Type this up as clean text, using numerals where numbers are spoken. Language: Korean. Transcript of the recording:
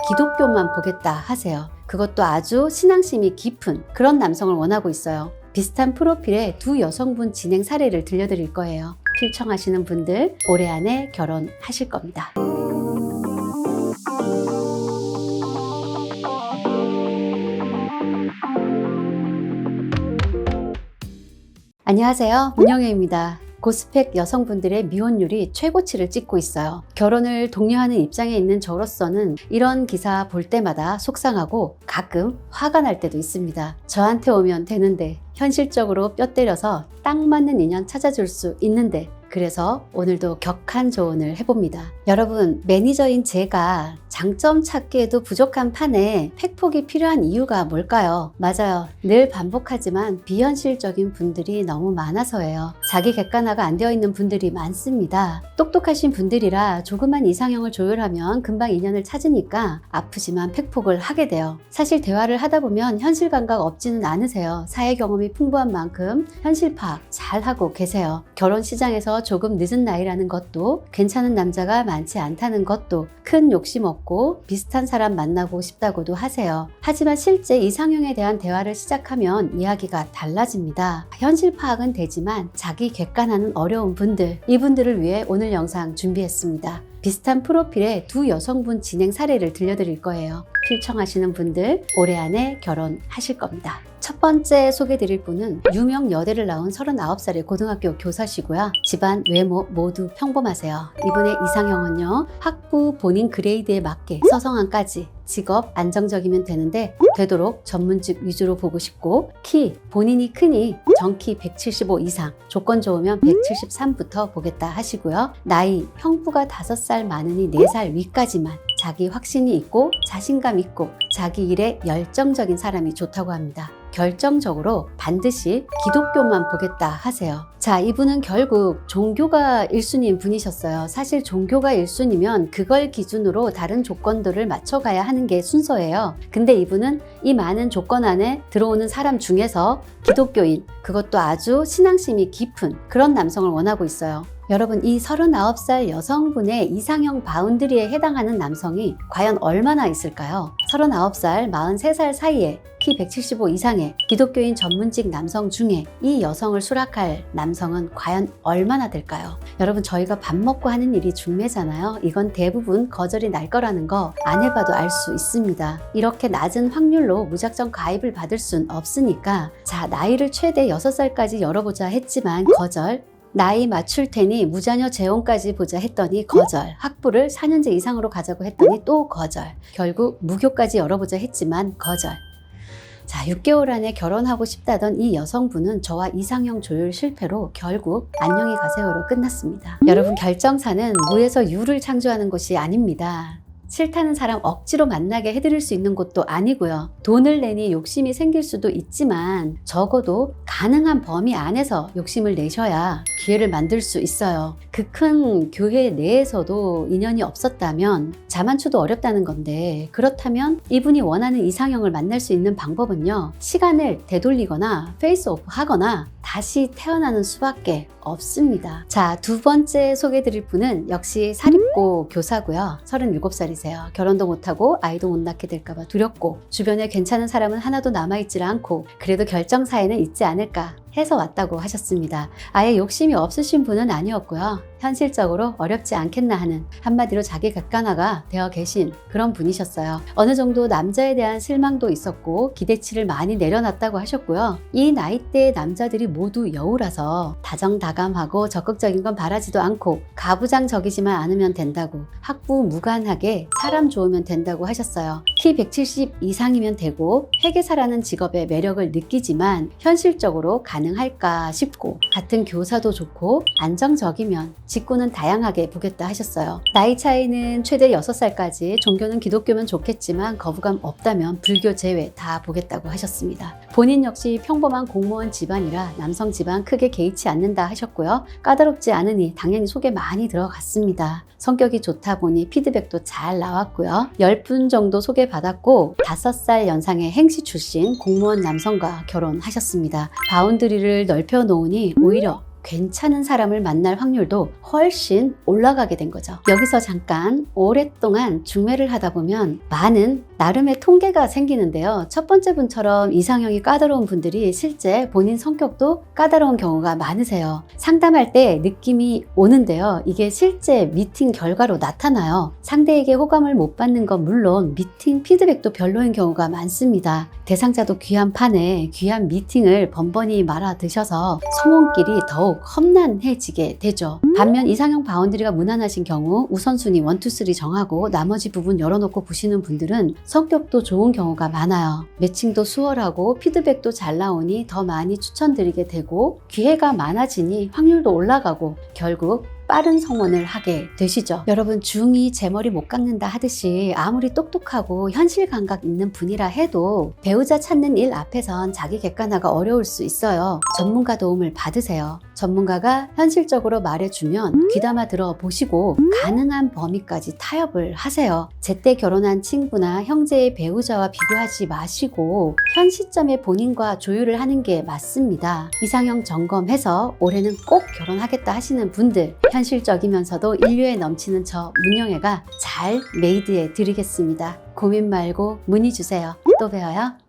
기독교만 보겠다 하세요. 그것도 아주 신앙심이 깊은 그런 남성을 원하고 있어요. 비슷한 프로필의 두 여성분 진행 사례를 들려드릴 거예요. 필청하시는 분들 올해 안에 결혼하실 겁니다. 안녕하세요. 문영애입니다. 고스펙 여성분들의 미혼율이 최고치를 찍고 있어요. 결혼을 독려하는 입장에 있는 저로서는 이런 기사 볼 때마다 속상하고 가끔 화가 날 때도 있습니다. 저한테 오면 되는데 현실적으로 뼈 때려서 딱 맞는 인연 찾아줄 수 있는데 그래서 오늘도 격한 조언을 해봅니다. 여러분, 매니저인 제가 장점 찾기에도 부족한 판에 팩폭이 필요한 이유가 뭘까요? 맞아요. 늘 반복하지만 비현실적인 분들이 너무 많아서예요. 자기 객관화가 안 되어 있는 분들이 많습니다. 똑똑하신 분들이라 조그만 이상형을 조율하면 금방 인연을 찾으니까 아프지만 팩폭을 하게 돼요. 사실 대화를 하다 보면 현실 감각 없지는 않으세요. 사회 경험이 풍부한 만큼 현실 파악 잘 하고 계세요. 결혼 시장에서 조금 늦은 나이라는 것도 괜찮은 남자가 많지 않다는 것도 큰 욕심 없고 비슷한 사람 만나고 싶다고도 하세요. 하지만 실제 이상형에 대한 대화를 시작하면 이야기가 달라집니다. 현실 파악은 되지만 자기 객관화는 어려운 분들, 이분들을 위해 오늘 영상 준비했습니다. 비슷한 프로필의 두 여성분 진행 사례를 들려드릴 거예요. 필청하시는 분들 올해 안에 결혼하실 겁니다. 첫 번째 소개드릴 분은 유명 여대를 나온 39살의 고등학교 교사시고요. 집안, 외모 모두 평범하세요. 이분의 이상형은요, 학부 본인 그레이드에 맞게 서성함까지 직업 안정적이면 되는데 되도록 전문직 위주로 보고 싶고, 키 본인이 크니 정키 175 이상, 조건 좋으면 173부터 보겠다 하시고요. 나이 형부가 5살 많으니 4살 위까지만, 자기 확신이 있고 자신감 있고 자기 일에 열정적인 사람이 좋다고 합니다. 결정적으로 반드시 기독교만 보겠다 하세요. 자, 이분은 결국 종교가 1순위인 분이셨어요. 사실 종교가 1순위면 그걸 기준으로 다른 조건들을 맞춰가야 하는 게 순서예요. 근데 이분은 이 많은 조건 안에 들어오는 사람 중에서 기독교인, 그것도 아주 신앙심이 깊은 그런 남성을 원하고 있어요. 여러분, 이 39살 여성분의 이상형 바운드리에 해당하는 남성이 과연 얼마나 있을까요? 39살, 43살 사이에 키 175 이상의 기독교인 전문직 남성 중에 이 여성을 수락할 남성은 과연 얼마나 될까요? 여러분, 저희가 밥 먹고 하는 일이 중매잖아요. 이건 대부분 거절이 날 거라는 거 안 해봐도 알 수 있습니다. 이렇게 낮은 확률로 무작정 가입을 받을 순 없으니까, 자, 나이를 최대 6살까지 열어보자 했지만 거절, 나이 맞출 테니 무자녀 재혼까지 보자 했더니 거절, 학부를 4년제 이상으로 가자고 했더니 또 거절, 결국 무교까지 열어보자 했지만 거절. 자, 6개월 안에 결혼하고 싶다던 이 여성분은 저와 이상형 조율 실패로 결국 안녕히 가세요로 끝났습니다. 여러분, 결정사는 무에서 유를 창조하는 것이 아닙니다. 싫다는 사람 억지로 만나게 해드릴 수 있는 것도 아니고요. 돈을 내니 욕심이 생길 수도 있지만 적어도 가능한 범위 안에서 욕심을 내셔야 기회를 만들 수 있어요. 그 큰 교회 내에서도 인연이 없었다면 자만추도 어렵다는 건데, 그렇다면 이분이 원하는 이상형을 만날 수 있는 방법은요, 시간을 되돌리거나 페이스오프 하거나 다시 태어나는 수밖에 없습니다. 자, 두 번째 소개드릴 분은 역시 사립고 교사고요. 37살이세요. 결혼도 못하고 아이도 못 낳게 될까봐 두렵고 주변에 괜찮은 사람은 하나도 남아있질 않고 그래도 결정사에는 있지 않을까 해서 왔다고 하셨습니다. 아예 욕심이 없으신 분은 아니었고요. 현실적으로 어렵지 않겠나 하는, 한마디로 자기 객관화가 되어 계신 그런 분이셨어요. 어느 정도 남자에 대한 실망도 있었고 기대치를 많이 내려놨다고 하셨고요. 이 나이대의 남자들이 모두 여우라서 다정다감하고 적극적인 건 바라지도 않고 가부장적이지만 않으면 된다고, 학부 무관하게 사람 좋으면 된다고 하셨어요. 키 170 이상이면 되고 회계사라는 직업의 매력을 느끼지만 현실적으로 가능할까 싶고, 같은 교사도 좋고 안정적이면 직구는 다양하게 보겠다 하셨어요. 나이 차이는 최대 6살까지, 종교는 기독교면 좋겠지만 거부감 없다면 불교 제외 다 보겠다고 하셨습니다. 본인 역시 평범한 공무원 집안이라 남성 집안 크게 개의치 않는다 하셨고요. 까다롭지 않으니 당연히 속에 많이 들어갔습니다. 성격이 좋다 보니 피드백도 잘 나왔고요. 10분 정도 소개받았고 5살 연상의 행시 출신 공무원 남성과 결혼하셨습니다. 바운드리를 넓혀 놓으니 오히려 괜찮은 사람을 만날 확률도 훨씬 올라가게 된 거죠. 여기서 잠깐 오랫동안 중매를 하다 보면 많은 나름의 통계가 생기는데요. 첫 번째 분처럼 이상형이 까다로운 분들이 실제 본인 성격도 까다로운 경우가 많으세요. 상담할 때 느낌이 오는데요. 이게 실제 미팅 결과로 나타나요. 상대에게 호감을 못 받는 건 물론 미팅 피드백도 별로인 경우가 많습니다. 대상자도 귀한 판에 귀한 미팅을 번번이 말아 드셔서 성원길이 더욱 험난해지게 되죠. 반면 이상형 바운드리가 무난하신 경우 우선순위 1, 2, 3 정하고 나머지 부분 열어놓고 보시는 분들은 성격도 좋은 경우가 많아요. 매칭도 수월하고 피드백도 잘 나오니 더 많이 추천드리게 되고 기회가 많아지니 확률도 올라가고 결국 빠른 성원을 하게 되시죠. 여러분, 중2 제 머리 못 깎는다 하듯이 아무리 똑똑하고 현실 감각 있는 분이라 해도 배우자 찾는 일 앞에선 자기 객관화가 어려울 수 있어요. 전문가 도움을 받으세요. 전문가가 현실적으로 말해주면 귀담아 들어보시고 가능한 범위까지 타협을 하세요. 제때 결혼한 친구나 형제의 배우자와 비교하지 마시고 현 시점에 본인과 조율을 하는 게 맞습니다. 이상형 점검해서 올해는 꼭 결혼하겠다 하시는 분들, 현실적이면서도 인류에 넘치는 저 문영애가 잘 메이드해 드리겠습니다. 고민 말고 문의 주세요. 또 봬요.